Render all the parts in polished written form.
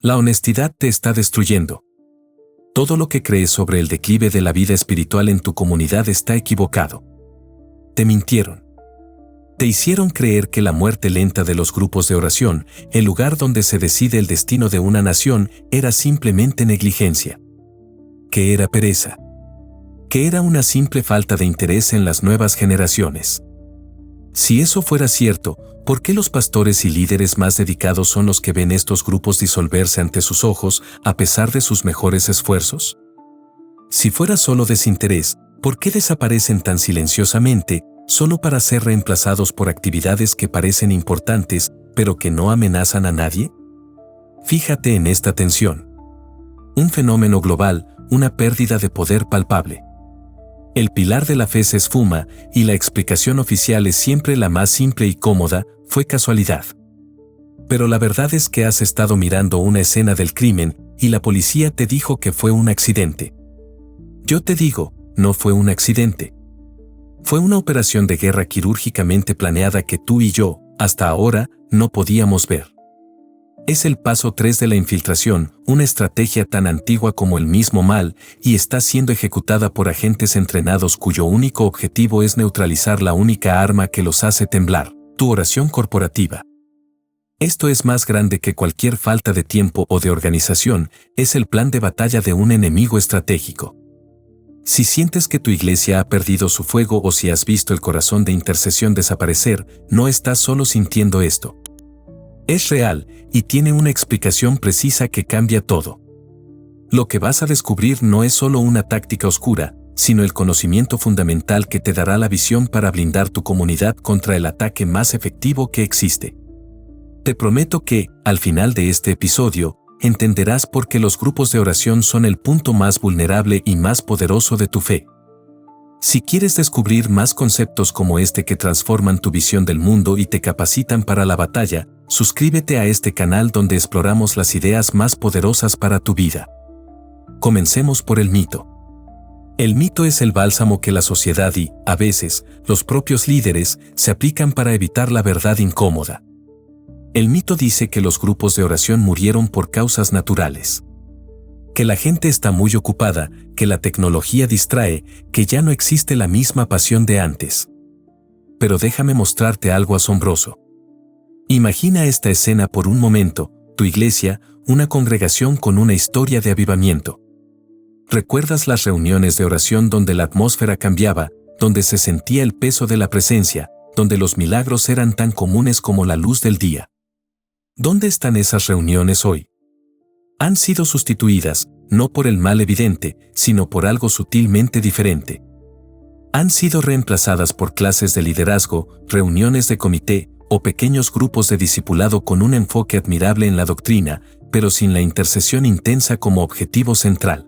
La honestidad te está destruyendo. Todo lo que crees sobre el declive de la vida espiritual en tu comunidad está equivocado. Te mintieron. Te hicieron creer que la muerte lenta de los grupos de oración, el lugar donde se decide el destino de una nación, era simplemente negligencia. Que era pereza. Que era una simple falta de interés en las nuevas generaciones. Si eso fuera cierto, ¿por qué los pastores y líderes más dedicados son los que ven estos grupos disolverse ante sus ojos a pesar de sus mejores esfuerzos? Si fuera solo desinterés, ¿por qué desaparecen tan silenciosamente, solo para ser reemplazados por actividades que parecen importantes, pero que no amenazan a nadie? Fíjate en esta tensión. Un fenómeno global, una pérdida de poder palpable. El pilar de la fe se esfuma, y la explicación oficial es siempre la más simple y cómoda: fue casualidad. Pero la verdad es que has estado mirando una escena del crimen, y la policía te dijo que fue un accidente. Yo te digo, no fue un accidente. Fue una operación de guerra quirúrgicamente planeada que tú y yo, hasta ahora, no podíamos ver. Es el paso 3 de la infiltración, una estrategia tan antigua como el mismo mal, y está siendo ejecutada por agentes entrenados cuyo único objetivo es neutralizar la única arma que los hace temblar: tu oración corporativa. Esto es más grande que cualquier falta de tiempo o de organización, es el plan de batalla de un enemigo estratégico. Si sientes que tu iglesia ha perdido su fuego o si has visto el corazón de intercesión desaparecer, no estás solo sintiendo esto. Es real, y tiene una explicación precisa que cambia todo. Lo que vas a descubrir no es solo una táctica oscura, sino el conocimiento fundamental que te dará la visión para blindar tu comunidad contra el ataque más efectivo que existe. Te prometo que, al final de este episodio, entenderás por qué los grupos de oración son el punto más vulnerable y más poderoso de tu fe. Si quieres descubrir más conceptos como este que transforman tu visión del mundo y te capacitan para la batalla, suscríbete a este canal donde exploramos las ideas más poderosas para tu vida. Comencemos por el mito. El mito es el bálsamo que la sociedad y, a veces, los propios líderes, se aplican para evitar la verdad incómoda. El mito dice que los grupos de oración murieron por causas naturales. Que la gente está muy ocupada, que la tecnología distrae, que ya no existe la misma pasión de antes. Pero déjame mostrarte algo asombroso. Imagina esta escena por un momento: tu iglesia, una congregación con una historia de avivamiento. ¿Recuerdas las reuniones de oración donde la atmósfera cambiaba, donde se sentía el peso de la presencia, donde los milagros eran tan comunes como la luz del día? ¿Dónde están esas reuniones hoy? Han sido sustituidas, no por el mal evidente, sino por algo sutilmente diferente. Han sido reemplazadas por clases de liderazgo, reuniones de comité, o pequeños grupos de discipulado con un enfoque admirable en la doctrina, pero sin la intercesión intensa como objetivo central.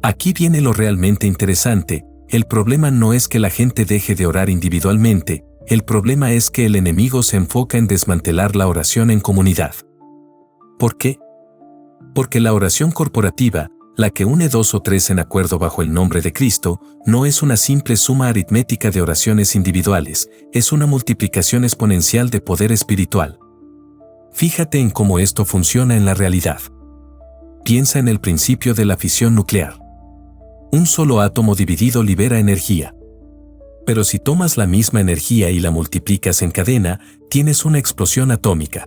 Aquí viene lo realmente interesante: el problema no es que la gente deje de orar individualmente, el problema es que el enemigo se enfoca en desmantelar la oración en comunidad. ¿Por qué? Porque la oración corporativa, la que une 2 o 3 en acuerdo bajo el nombre de Cristo, no es una simple suma aritmética de oraciones individuales, es una multiplicación exponencial de poder espiritual. Fíjate en cómo esto funciona en la realidad. Piensa en el principio de la fisión nuclear. Un solo átomo dividido libera energía. Pero si tomas la misma energía y la multiplicas en cadena, tienes una explosión atómica.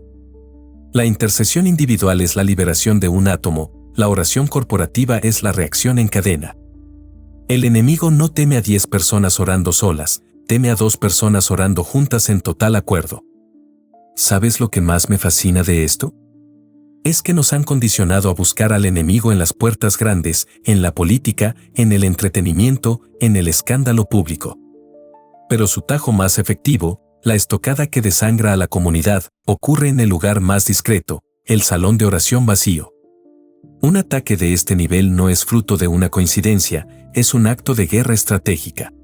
La intercesión individual es la liberación de un átomo, la oración corporativa es la reacción en cadena. El enemigo no teme a 10 personas orando solas, teme a 2 personas orando juntas en total acuerdo. ¿Sabes lo que más me fascina de esto? Es que nos han condicionado a buscar al enemigo en las puertas grandes, en la política, en el entretenimiento, en el escándalo público. Pero su tajo más efectivo, la estocada que desangra a la comunidad, ocurre en el lugar más discreto, el salón de oración vacío. Un ataque de este nivel no es fruto de una coincidencia, es un acto de guerra estratégica.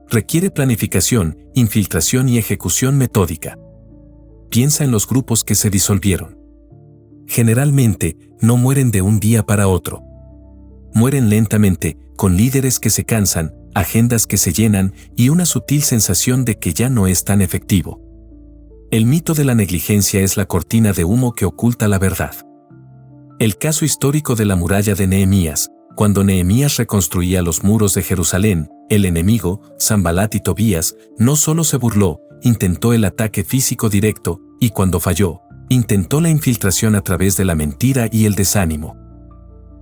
Requiere planificación, infiltración y ejecución metódica. Piensa en los grupos que se disolvieron. Generalmente, no mueren de un día para otro. Mueren lentamente, con líderes que se cansan, agendas que se llenan y una sutil sensación de que ya no es tan efectivo. El mito de la negligencia es la cortina de humo que oculta la verdad. El caso histórico de la muralla de Nehemías. Cuando Nehemías reconstruía los muros de Jerusalén, el enemigo, Sanbalat y Tobías, no solo se burló, intentó el ataque físico directo, y cuando falló, intentó la infiltración a través de la mentira y el desánimo.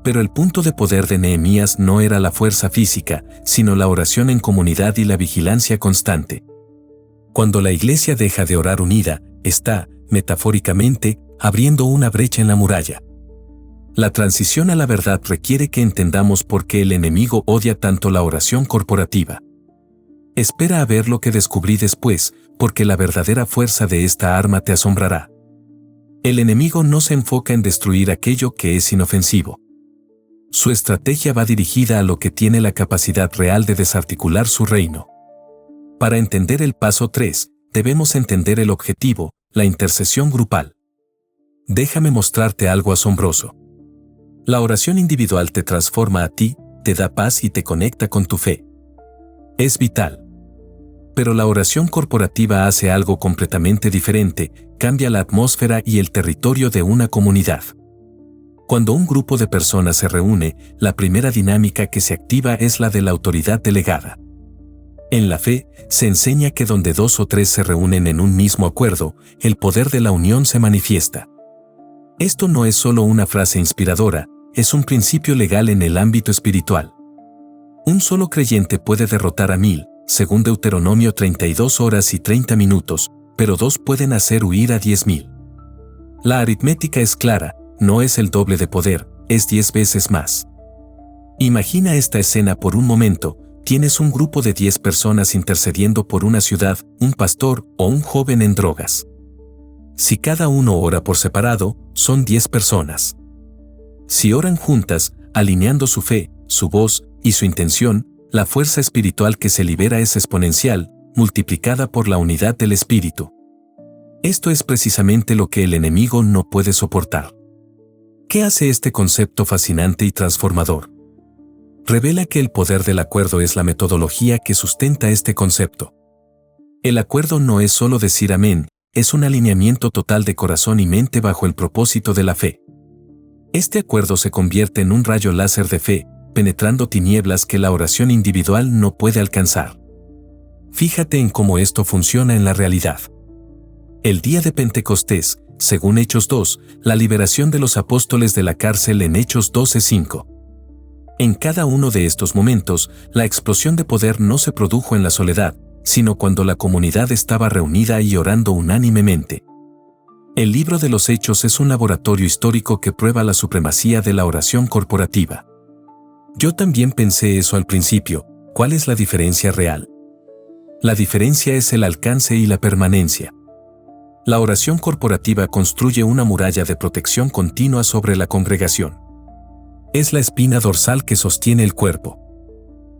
Pero el punto de poder de Nehemías no era la fuerza física, sino la oración en comunidad y la vigilancia constante. Cuando la iglesia deja de orar unida, está, metafóricamente, abriendo una brecha en la muralla. La transición a la verdad requiere que entendamos por qué el enemigo odia tanto la oración corporativa. Espera a ver lo que descubrí después, porque la verdadera fuerza de esta arma te asombrará. El enemigo no se enfoca en destruir aquello que es inofensivo. Su estrategia va dirigida a lo que tiene la capacidad real de desarticular su reino. Para entender el paso 3, debemos entender el objetivo, la intercesión grupal. Déjame mostrarte algo asombroso. La oración individual te transforma a ti, te da paz y te conecta con tu fe. Es vital. Pero la oración corporativa hace algo completamente diferente, cambia la atmósfera y el territorio de una comunidad. Cuando un grupo de personas se reúne, la primera dinámica que se activa es la de la autoridad delegada. En la fe, se enseña que donde 2 o 3 se reúnen en un mismo acuerdo, el poder de la unión se manifiesta. Esto no es solo una frase inspiradora, es un principio legal en el ámbito espiritual. Un solo creyente puede derrotar a 1000, según Deuteronomio 32 horas y 30 minutos, pero 2 pueden hacer huir a 10,000. La aritmética es clara, no es el doble de poder, es 10 veces más. Imagina esta escena por un momento, tienes un grupo de 10 personas intercediendo por una ciudad, un pastor o un joven en drogas. Si cada uno ora por separado, son 10 personas. Si oran juntas, alineando su fe, su voz y su intención, la fuerza espiritual que se libera es exponencial, multiplicada por la unidad del espíritu. Esto es precisamente lo que el enemigo no puede soportar. ¿Qué hace este concepto fascinante y transformador? Revela que el poder del acuerdo es la metodología que sustenta este concepto. El acuerdo no es solo decir amén, es un alineamiento total de corazón y mente bajo el propósito de la fe. Este acuerdo se convierte en un rayo láser de fe, penetrando tinieblas que la oración individual no puede alcanzar. Fíjate en cómo esto funciona en la realidad. El día de Pentecostés, según Hechos 2, la liberación de los apóstoles de la cárcel en Hechos 12:5. En cada uno de estos momentos, la explosión de poder no se produjo en la soledad, sino cuando la comunidad estaba reunida y orando unánimemente. El libro de los Hechos es un laboratorio histórico que prueba la supremacía de la oración corporativa. Yo también pensé eso al principio. ¿Cuál es la diferencia real? La diferencia es el alcance y la permanencia. La oración corporativa construye una muralla de protección continua sobre la congregación. Es la espina dorsal que sostiene el cuerpo.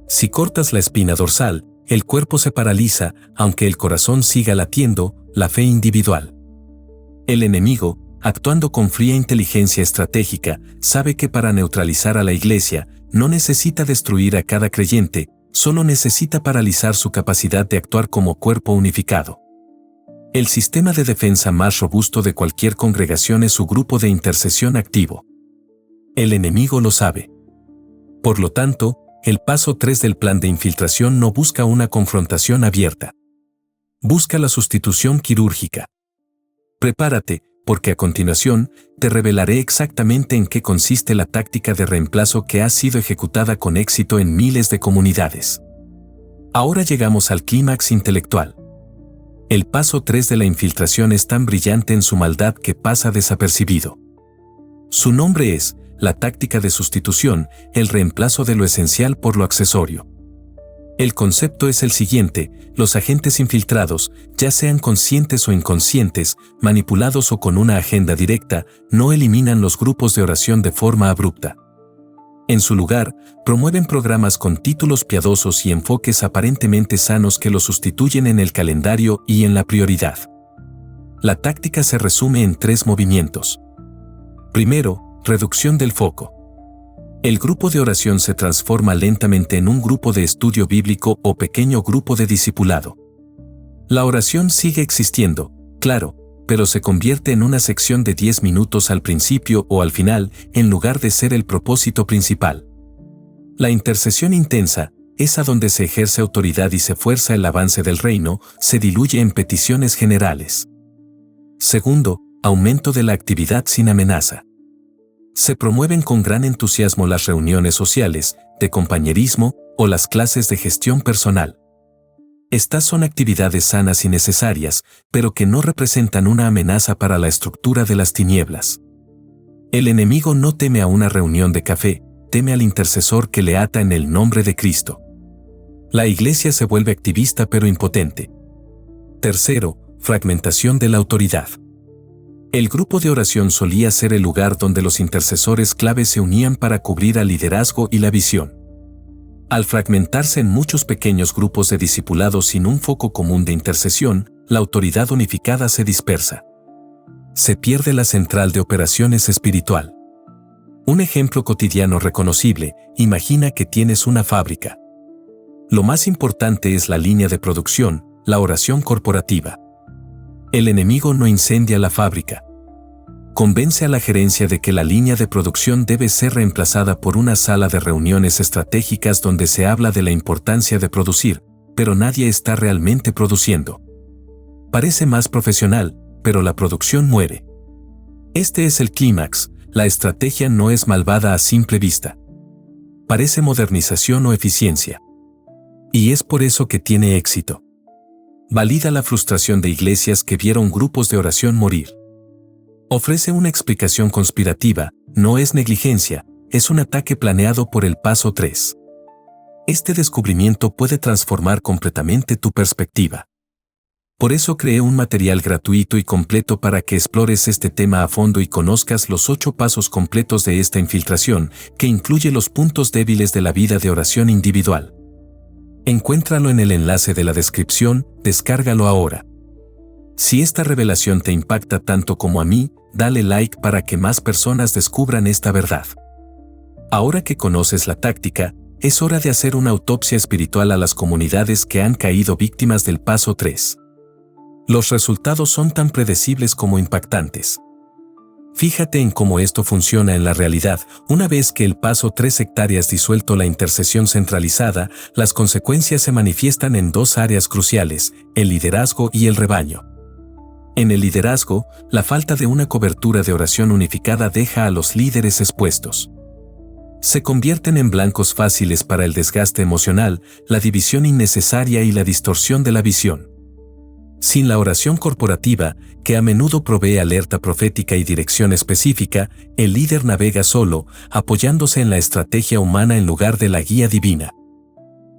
Si cortas la espina dorsal, el cuerpo se paraliza, aunque el corazón siga latiendo, la fe individual. El enemigo, actuando con fría inteligencia estratégica, sabe que para neutralizar a la iglesia, no necesita destruir a cada creyente, solo necesita paralizar su capacidad de actuar como cuerpo unificado. El sistema de defensa más robusto de cualquier congregación es su grupo de intercesión activo. El enemigo lo sabe. Por lo tanto, el paso 3 del plan de infiltración no busca una confrontación abierta. Busca la sustitución quirúrgica. Prepárate, porque a continuación, te revelaré exactamente en qué consiste la táctica de reemplazo que ha sido ejecutada con éxito en miles de comunidades. Ahora llegamos al clímax intelectual. El paso 3 de la infiltración es tan brillante en su maldad que pasa desapercibido. Su nombre es la táctica de sustitución, el reemplazo de lo esencial por lo accesorio. El concepto es el siguiente: los agentes infiltrados, ya sean conscientes o inconscientes, manipulados o con una agenda directa, no eliminan los grupos de oración de forma abrupta. En su lugar, promueven programas con títulos piadosos y enfoques aparentemente sanos que los sustituyen en el calendario y en la prioridad. La táctica se resume en 3 movimientos. Primero, reducción del foco. El grupo de oración se transforma lentamente en un grupo de estudio bíblico o pequeño grupo de discipulado. La oración sigue existiendo, claro, pero se convierte en una sección de 10 minutos al principio o al final, en lugar de ser el propósito principal. La intercesión intensa, esa donde se ejerce autoridad y se fuerza el avance del reino, se diluye en peticiones generales. Segundo, aumento de la actividad sin amenaza. Se promueven con gran entusiasmo las reuniones sociales, de compañerismo o las clases de gestión personal. Estas son actividades sanas y necesarias, pero que no representan una amenaza para la estructura de las tinieblas. El enemigo no teme a una reunión de café, teme al intercesor que le ata en el nombre de Cristo. La iglesia se vuelve activista pero impotente. Tercero, fragmentación de la autoridad. El grupo de oración solía ser el lugar donde los intercesores claves se unían para cubrir al liderazgo y la visión. Al fragmentarse en muchos pequeños grupos de discipulados sin un foco común de intercesión, la autoridad unificada se dispersa. Se pierde la central de operaciones espiritual. Un ejemplo cotidiano reconocible: imagina que tienes una fábrica. Lo más importante es la línea de producción, la oración corporativa. El enemigo no incendia la fábrica. Convence a la gerencia de que la línea de producción debe ser reemplazada por una sala de reuniones estratégicas donde se habla de la importancia de producir, pero nadie está realmente produciendo. Parece más profesional, pero la producción muere. Este es el clímax: la estrategia no es malvada a simple vista. Parece modernización o eficiencia. Y es por eso que tiene éxito. Valida la frustración de iglesias que vieron grupos de oración morir. Ofrece una explicación conspirativa: no es negligencia, es un ataque planeado por el paso 3. Este descubrimiento puede transformar completamente tu perspectiva. Por eso creé un material gratuito y completo para que explores este tema a fondo y conozcas los 8 pasos completos de esta infiltración, que incluye los puntos débiles de la vida de oración individual. Encuéntralo en el enlace de la descripción, descárgalo ahora. Si esta revelación te impacta tanto como a mí, dale like para que más personas descubran esta verdad. Ahora que conoces la táctica, es hora de hacer una autopsia espiritual a las comunidades que han caído víctimas del paso 3. Los resultados son tan predecibles como impactantes. Fíjate en cómo esto funciona en la realidad. Una vez que el paso 3 hectáreas disuelto la intercesión centralizada, las consecuencias se manifiestan en 2 áreas cruciales: el liderazgo y el rebaño. En el liderazgo, la falta de una cobertura de oración unificada deja a los líderes expuestos. Se convierten en blancos fáciles para el desgaste emocional, la división innecesaria y la distorsión de la visión. Sin la oración corporativa, que a menudo provee alerta profética y dirección específica, el líder navega solo, apoyándose en la estrategia humana en lugar de la guía divina.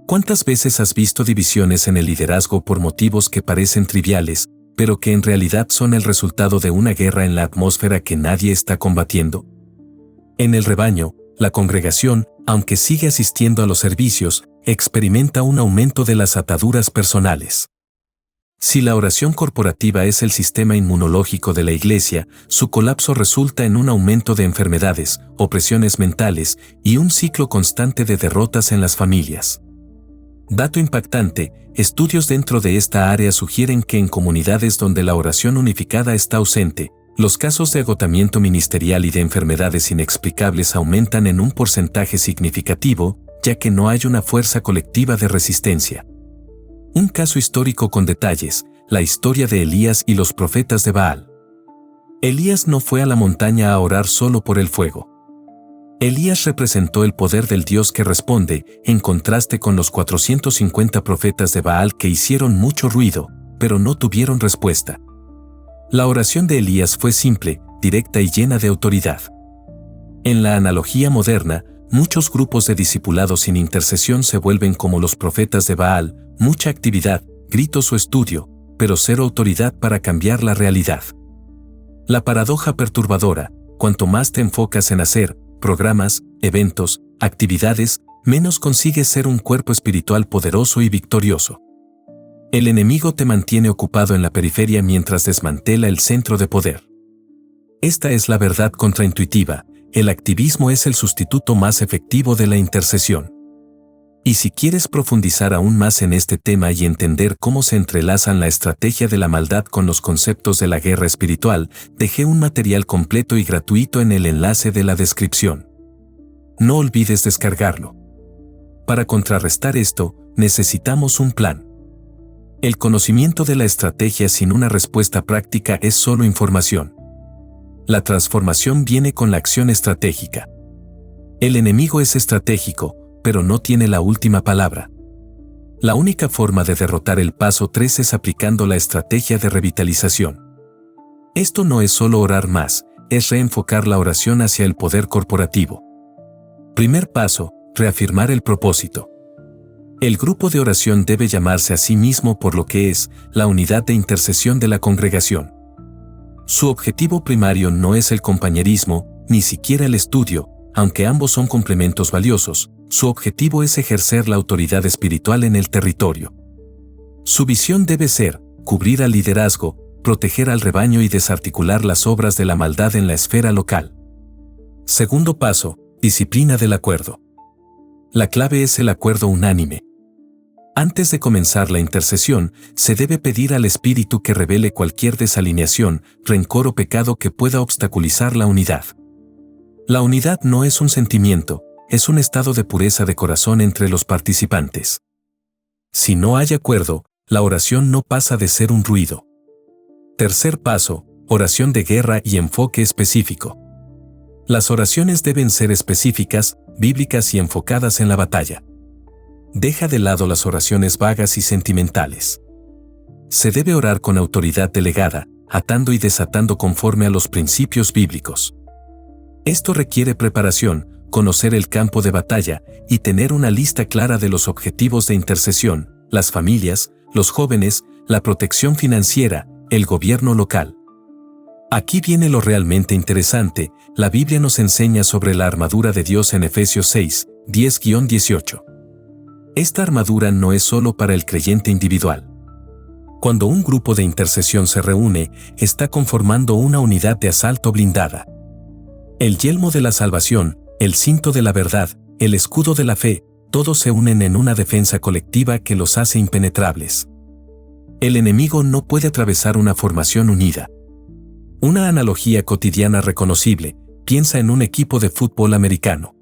¿Cuántas veces has visto divisiones en el liderazgo por motivos que parecen triviales, pero que en realidad son el resultado de una guerra en la atmósfera que nadie está combatiendo? En el rebaño, la congregación, aunque sigue asistiendo a los servicios, experimenta un aumento de las ataduras personales. Si la oración corporativa es el sistema inmunológico de la iglesia, su colapso resulta en un aumento de enfermedades, opresiones mentales y un ciclo constante de derrotas en las familias. Dato impactante: estudios dentro de esta área sugieren que en comunidades donde la oración unificada está ausente, los casos de agotamiento ministerial y de enfermedades inexplicables aumentan en un porcentaje significativo, ya que no hay una fuerza colectiva de resistencia. Un caso histórico con detalles: la historia de Elías y los profetas de Baal. Elías no fue a la montaña a orar solo por el fuego. Elías representó el poder del Dios que responde, en contraste con los 450 profetas de Baal que hicieron mucho ruido, pero no tuvieron respuesta. La oración de Elías fue simple, directa y llena de autoridad. En la analogía moderna, muchos grupos de discipulados sin intercesión se vuelven como los profetas de Baal: mucha actividad, gritos o estudio, pero cero autoridad para cambiar la realidad. La paradoja perturbadora: cuanto más te enfocas en hacer programas, eventos, actividades, menos consigues ser un cuerpo espiritual poderoso y victorioso. El enemigo te mantiene ocupado en la periferia mientras desmantela el centro de poder. Esta es la verdad contraintuitiva: el activismo es el sustituto más efectivo de la intercesión. Y si quieres profundizar aún más en este tema y entender cómo se entrelazan la estrategia de la maldad con los conceptos de la guerra espiritual, dejé un material completo y gratuito en el enlace de la descripción. No olvides descargarlo. Para contrarrestar esto, necesitamos un plan. El conocimiento de la estrategia sin una respuesta práctica es solo información. La transformación viene con la acción estratégica. El enemigo es estratégico, pero no tiene la última palabra. La única forma de derrotar el paso 3 es aplicando la estrategia de revitalización. Esto no es solo orar más, es reenfocar la oración hacia el poder corporativo. Primer paso, reafirmar el propósito. El grupo de oración debe llamarse a sí mismo por lo que es, la unidad de intercesión de la congregación. Su objetivo primario no es el compañerismo, ni siquiera el estudio, aunque ambos son complementos valiosos. Su objetivo es ejercer la autoridad espiritual en el territorio. Su visión debe ser, cubrir al liderazgo, proteger al rebaño y desarticular las obras de la maldad en la esfera local. Segundo paso, disciplina del acuerdo. La clave es el acuerdo unánime. Antes de comenzar la intercesión, se debe pedir al Espíritu que revele cualquier desalineación, rencor o pecado que pueda obstaculizar la unidad. La unidad no es un sentimiento, es un estado de pureza de corazón entre los participantes. Si no hay acuerdo, la oración no pasa de ser un ruido. Tercer paso, oración de guerra y enfoque específico. Las oraciones deben ser específicas, bíblicas y enfocadas en la batalla. Deja de lado las oraciones vagas y sentimentales. Se debe orar con autoridad delegada, atando y desatando conforme a los principios bíblicos. Esto requiere preparación, conocer el campo de batalla y tener una lista clara de los objetivos de intercesión, las familias, los jóvenes, la protección financiera, el gobierno local. Aquí viene lo realmente interesante, la Biblia nos enseña sobre la armadura de Dios en Efesios 6, 10-18. Esta armadura no es solo para el creyente individual. Cuando un grupo de intercesión se reúne, está conformando una unidad de asalto blindada. El yelmo de la salvación, el cinto de la verdad, el escudo de la fe, todos se unen en una defensa colectiva que los hace impenetrables. El enemigo no puede atravesar una formación unida. Una analogía cotidiana reconocible, piensa en un equipo de fútbol americano.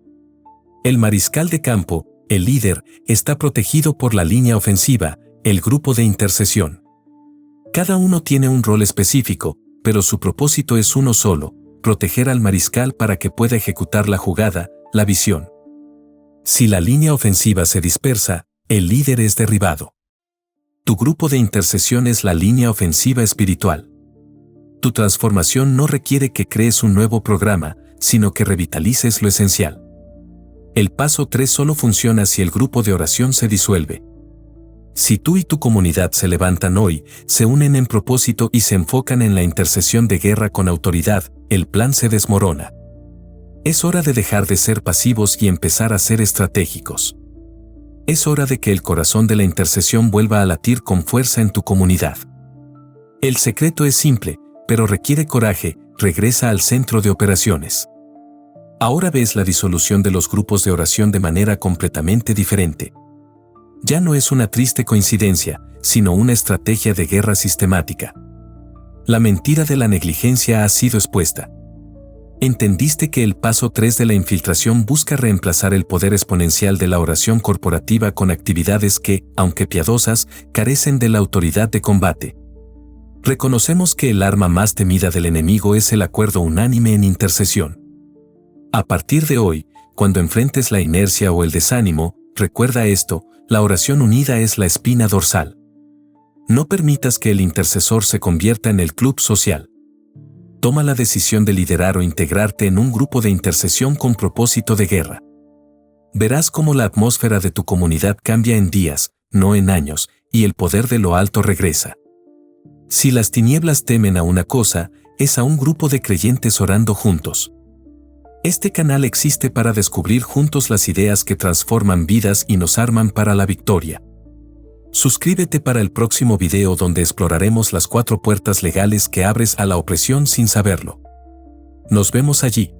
El mariscal de campo, el líder, está protegido por la línea ofensiva, el grupo de intercesión. Cada uno tiene un rol específico, pero su propósito es uno solo: proteger al mariscal para que pueda ejecutar la jugada, la visión. Si la línea ofensiva se dispersa, el líder es derribado. Tu grupo de intercesión es la línea ofensiva espiritual. Tu transformación no requiere que crees un nuevo programa, sino que revitalices lo esencial. El paso 3 solo funciona si el grupo de oración se disuelve. Si tú y tu comunidad se levantan hoy, se unen en propósito y se enfocan en la intercesión de guerra con autoridad, el plan se desmorona. Es hora de dejar de ser pasivos y empezar a ser estratégicos. Es hora de que el corazón de la intercesión vuelva a latir con fuerza en tu comunidad. El secreto es simple, pero requiere coraje: regresa al centro de operaciones. Ahora ves la disolución de los grupos de oración de manera completamente diferente. Ya no es una triste coincidencia, sino una estrategia de guerra sistemática. La mentira de la negligencia ha sido expuesta. ¿Entendiste que el paso 3 de la infiltración busca reemplazar el poder exponencial de la oración corporativa con actividades que, aunque piadosas, carecen de la autoridad de combate? Reconocemos que el arma más temida del enemigo es el acuerdo unánime en intercesión. A partir de hoy, cuando enfrentes la inercia o el desánimo, recuerda esto: la oración unida es la espina dorsal. No permitas que el intercesor se convierta en el club social. Toma la decisión de liderar o integrarte en un grupo de intercesión con propósito de guerra. Verás cómo la atmósfera de tu comunidad cambia en días, no en años, y el poder de lo alto regresa. Si las tinieblas temen a una cosa, es a un grupo de creyentes orando juntos. Este canal existe para descubrir juntos las ideas que transforman vidas y nos arman para la victoria. Suscríbete para el próximo video donde exploraremos las 4 puertas legales que abres a la opresión sin saberlo. Nos vemos allí.